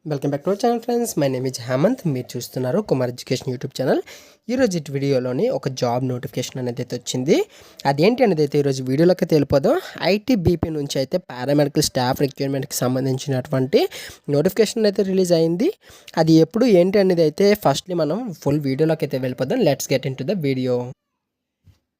Welcome back to our channel friends. My name is Hemanth. మీరు చూస్తున్నారు Kumar education YouTube channel. ఈరోజు వీడియోలోని ఒక జాబ్ నోటిఫికేషన్ అనేది అయితే వచ్చింది. అదేంటి అనేది అయితే ఈరోజు వీడియోలోకి తెలిపోదాం. ఐటీబీపీ నుంచి అయితే పారామెడికల్ స్టాఫ్ రిక్రూట్మెంట్కి సంబంధించినటువంటి నోటిఫికేషన్ అయితే రిలీజ్ అయింది. అది ఎప్పుడు ఏంటి అనేది అయితే ఫస్ట్లీ మనం ఫుల్ వీడియోలోకి అయితే వెళ్ళిపోదాం. Let's get into the video.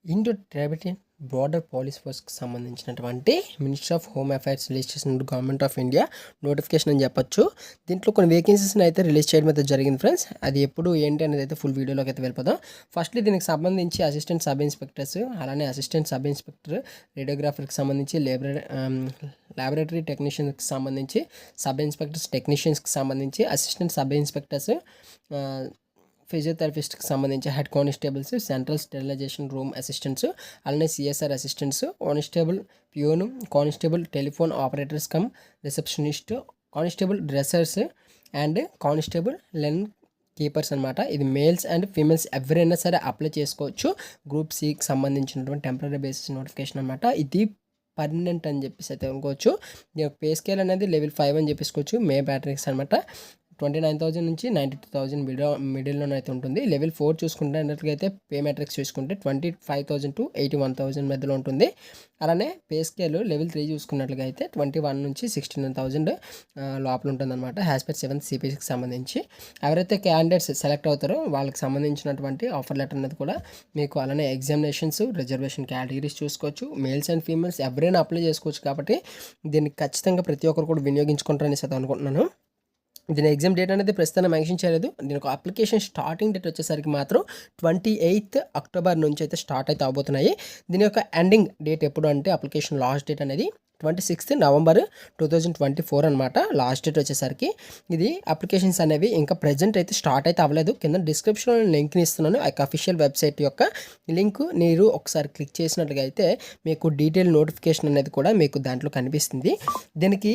Indo Tibetan border police ఫోర్స్కి సంబంధించినటువంటి ministry of home affairs release చేసిన గవర్నమెంట్ ఆఫ్ ఇండియా నోటిఫికేషన్ అని చెప్పొచ్చు. దీంట్లో కొన్ని వేకెన్సీస్ని అయితే రిలీజ్ చేయడం అయితే జరిగింది ఫ్రెండ్స్. అది ఎప్పుడు ఏంటి అనేది అయితే ఫుల్ వీడియోలోకి అయితే వెళ్ళిపోదాం. ఫస్ట్లీ దీనికి సంబంధించి అసిస్టెంట్ సబ్ ఇన్స్పెక్టర్స్, అలానే అసిస్టెంట్ సబ్ ఇన్స్పెక్టర్, రేడియోగ్రాఫర్కి సంబంధించి ల్యాబొరేటరీ టెక్నీషియన్స్కి సంబంధించి, సబ్ ఇన్స్పెక్టర్స్ టెక్నీషియన్స్కి సంబంధించి, అసిస్టెంట్ సబ్ ఇన్స్పెక్టర్స్, ఫిజియోథెరపిస్ట్కి సంబంధించి, head constables, central sterilisation room assistants, అలానే CSR assistants, constable peon, constable telephone operators cum receptionist, constable dressers and constable linen keepers అనమాట. ఇది males and females ఎవరైనా సరే అప్లై చేసుకోవచ్చు. గ్రూప్ సికి సంబంధించినటువంటి టెంపరీ బేసిస్ నోటిఫికేషన్ అనమాట. ఇది పర్మనెంట్ అని చెప్పేసి అయితే అనుకోవచ్చు. పే స్కేల్ అనేది లెవెల్ 5 అని చెప్పేసుకోవచ్చు. మే బ్యాటరీస్ అనమాట. 29,000 నుంచి 92,000 మిడిల్లోనే అయితే ఉంటుంది. లెవెల్ 4 చూసుకుంటే పే మెట్రిక్స్ చూసుకుంటే 25,000 to 81,000 మధ్యలో ఉంటుంది. అలానే పే స్కేల్ లెవెల్ 3 చూసుకున్నట్లుగా అయితే 21 నుంచి 69,000 లోపల ఉంటుంది అనమాట. హ్యాస్ పర్ 7th సిపిసికి సంబంధించి ఎవరైతే క్యాండిడేట్స్ సెలెక్ట్ అవుతారో వాళ్ళకి సంబంధించినటువంటి ఆఫర్ లెటర్ అనేది కూడా మీకు, అలానే ఎగ్జామినేషన్స్, రిజర్వేషన్ కేటగిరీస్ చూసుకోవచ్చు. మేల్స్ అండ్ ఫీమేల్స్ ఎవరైనా అప్లై చేసుకోవచ్చు. కాబట్టి దీన్ని ఖచ్చితంగా ప్రతి ఒక్కరు కూడా వినియోగించుకుంటారని అయితే అనుకుంటున్నాను. దీని ఎగ్జామ్ డేట్ అనేది ప్రస్తుతం మెన్షన్ చేయలేదు. దీని ఒక అప్లికేషన్ స్టార్టింగ్ డేట్ వచ్చేసరికి మాత్రం 28th అక్టోబర్ నుంచి అయితే స్టార్ట్ అయితే అవబోతున్నాయి. దీని యొక్క ఎండింగ్ డేట్ ఎప్పుడు అంటే అప్లికేషన్ లాస్ట్ డేట్ అనేది 26th నవంబర్ 2024 అనమాట. లాస్ట్ డేట్ వచ్చేసరికి ఇది అప్లికేషన్స్ అనేవి ఇంకా ప్రజెంట్ అయితే స్టార్ట్ అయితే అవ్వలేదు. కింద డిస్క్రిప్షన్లో లింక్ని ఇస్తున్నాను. ఆ అఫీషియల్ వెబ్సైట్ యొక్క లింక్ మీరు ఒకసారి క్లిక్ చేసినట్లుగా అయితే మీకు డీటెయిల్ నోటిఫికేషన్ అనేది కూడా మీకు దాంట్లో కనిపిస్తుంది. దీనికి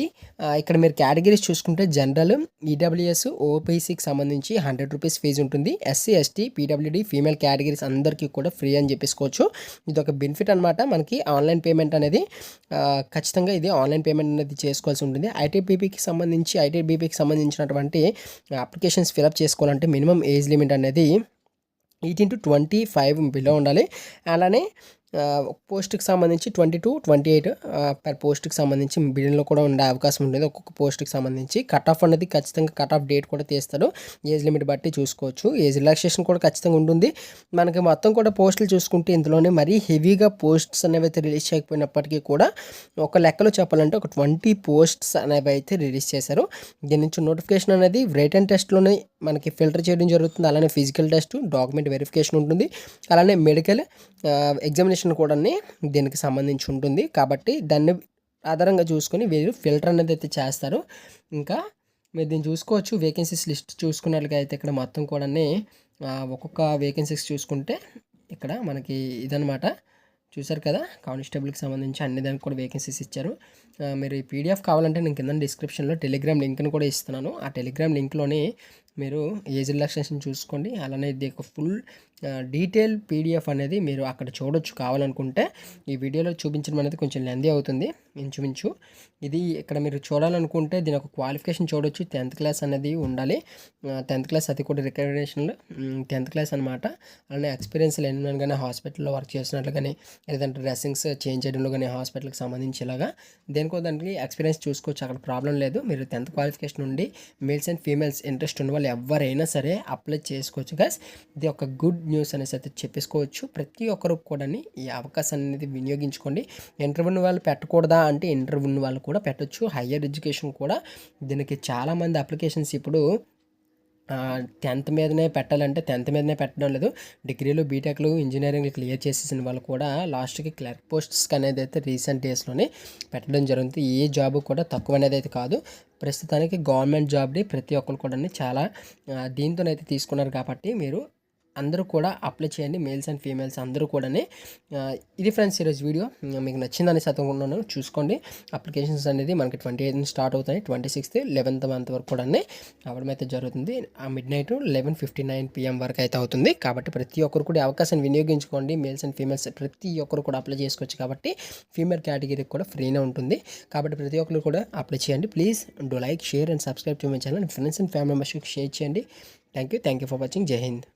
ఇక్కడ మీరు కేటగిరీస్ చూసుకుంటే జనరల్, ఈడబ్ల్యూఎస్, ఓపీసీకి సంబంధించి 100 రూపీస్ ఫీజు ఉంటుంది. SC, ST, PWD, female categories అందరికీ కూడా ఫ్రీ అని చెప్పేసుకోవచ్చు. ఇది ఒక బెనిఫిట్ అనమాట. మనకి ఆన్లైన్ పేమెంట్ అనేది ఖచ్చితంగా ఇది ఆన్లైన్ పేమెంట్ అనేది చేసుకోవాల్సి ఉంటుంది. ఐటీబీపీకి సంబంధించినటువంటి అప్లికేషన్స్ ఫిలప్ చేసుకోవాలంటే మినిమం ఏజ్ లిమిట్ అనేది 18 to 25 బిలో ఉండాలి. అలానే పోస్ట్కి సంబంధించి 20 to 28 పర్ పోస్ట్కి సంబంధించి బిల్డింగ్లో కూడా ఉండే అవకాశం ఉంటుంది. ఒక్కొక్క పోస్ట్కి సంబంధించి కట్ ఆఫ్ అనేది ఖచ్చితంగా కట్ ఆఫ్ డేట్ కూడా తీస్తాడు. ఏజ్ లిమిట్ బట్టి చూసుకోవచ్చు. ఏజ్ రిలాక్సేషన్ కూడా ఖచ్చితంగా ఉంటుంది. మనకి మొత్తం కూడా పోస్టులు చూసుకుంటే ఇందులోనే మరీ హెవీగా పోస్ట్స్ అనేవి అయితే రిలీజ్ చేయకపోయినప్పటికీ కూడా ఒక లెక్కలో చెప్పాలంటే ఒక 20 పోస్ట్స్ అనేవి అయితే రిలీజ్ చేశారు. దీని నుంచి నోటిఫికేషన్ అనేది రిటన్ టెస్ట్లోనే మనకి ఫిల్టర్ చేయడం జరుగుతుంది. అలానే ఫిజికల్ టెస్ట్, డాక్యుమెంట్ వెరిఫికేషన్ ఉంటుంది. అలానే మెడికల్ ఎగ్జామినేషన్ కూడా దీనికి సంబంధించి ఉంటుంది. కాబట్టి దాన్ని ఆధారంగా చూసుకొని వీరు ఫిల్టర్ అనేది అయితే చేస్తారు. ఇంకా మీరు దీన్ని చూసుకోవచ్చు. వేకెన్సీస్ లిస్ట్ చూసుకున్నట్లుగా అయితే ఇక్కడ మొత్తం కూడా ఒక్కొక్క వేకెన్సీస్ చూసుకుంటే ఇక్కడ మనకి ఇదనమాట. చూసారు కదా, కానిస్టేబుల్కి సంబంధించి అన్ని దానికి కూడా వేకెన్సీస్ ఇచ్చారు. మీరు ఈ పీడిఎఫ్ కావాలంటే నేను కింద డిస్క్రిప్షన్లో టెలిగ్రామ్ లింక్ని కూడా ఇస్తున్నాను. ఆ టెలిగ్రామ్ లింక్లోని మీరు ఏజ్ రిలాక్సేషన్ చూసుకోండి. అలానే ఇది ఒక ఫుల్ డీటెయిల్ పీడిఎఫ్ అనేది మీరు అక్కడ చూడొచ్చు కావాలనుకుంటే. ఈ వీడియోలో చూపించడం అనేది కొంచెం లెందీ అవుతుంది ఇంచుమించు. ఇది ఇక్కడ మీరు చూడాలనుకుంటే దీని ఒక క్వాలిఫికేషన్ చూడొచ్చు. 10th క్లాస్ అనేది ఉండాలి. 10th క్లాస్ అది కూడా రికగ్నేషన్లో 10th క్లాస్ అనమాట. అలానే ఎక్స్పీరియన్స్ లేని కానీ హాస్పిటల్లో వర్క్ చేసినట్లు కానీ, లేదంటే డ్రెస్సింగ్స్ చేంజ్ చేయడంలో కానీ హాస్పిటల్కి సంబంధించి ఇలాగా దేనికో దానికి ఎక్స్పీరియన్స్ చూసుకోవచ్చు. అక్కడ ప్రాబ్లం లేదు. మీరు 10th క్వాలిఫికేషన్ ఉండి మేల్స్ అండ్ ఫీమేల్స్ ఇంట్రెస్ట్ ఉన్న వాళ్ళు ఎవరైనా సరే అప్లై చేసుకోవచ్చు గైస్. ఇది ఒక గుడ్ న్యూస్ అనేసి అయితే చెప్పేసుకోవచ్చు. ప్రతి ఒక్కరు కూడా ఈ అవకాశాన్ని అనేది వినియోగించుకోండి. ఇంటర్వ్యూ వాళ్ళు పెట్టకూడదా అంటే ఇంటర్వ్యూ వాళ్ళు కూడా పెట్టొచ్చు. హయ్యర్ ఎడ్యుకేషన్ కూడా దీనికి చాలామంది అప్లికేషన్స్ ఇప్పుడు 10th మీదనే పెట్టాలంటే 10th మీదనే పెట్టడం లేదు. డిగ్రీలు, బీటెక్లు, ఇంజనీరింగ్లు క్లియర్ చేసేసిన వాళ్ళు కూడా లాస్ట్కి క్లర్క్ పోస్ట్స్కి అనేది అయితే రీసెంట్ డేస్లోనే పెట్టడం జరుగుతుంది. ఏ జాబ్ కూడా తక్కువ అనేది అయితే కాదు. ప్రస్తుతానికి గవర్నమెంట్ జాబ్ని ప్రతి ఒక్కరు కూడా చాలా దీంతోనైతే తీసుకున్నారు. కాబట్టి మీరు అందరూ కూడా అప్లై చేయండి, మేల్స్ అండ్ ఫీమేల్స్ అందరూ కూడా. ఇది ఫ్రెండ్స్ ఈరోజు వీడియో మీకు నచ్చిందని చదువుకున్నాను. చూసుకోండి, అప్లికేషన్స్ అనేది మనకి 28 స్టార్ట్ అవుతాయి, 26th 11th మంత్ వరకు కూడా అవ్వడం అయితే జరుగుతుంది. ఆ మిడ్ నైట్ 11:59 PM వరకు అయితే అవుతుంది. కాబట్టి ప్రతి ఒక్కరు కూడా అవకాశాన్ని వినియోగించుకోండి. మేల్స్ అండ్ ఫీమేల్స్ ప్రతి ఒక్కరు కూడా అప్లై చేసుకోవచ్చు. కాబట్టి ఫీమేల్ కేటగిరీకి కూడా ఫ్రీనే ఉంటుంది. కాబట్టి ప్రతి ఒక్కరు కూడా అప్లై చేయండి. Please do like, share and subscribe to my channel. Friends and family మెంబర్స్కి షేర్ చేయండి. Thank you for watching. జై హింద్.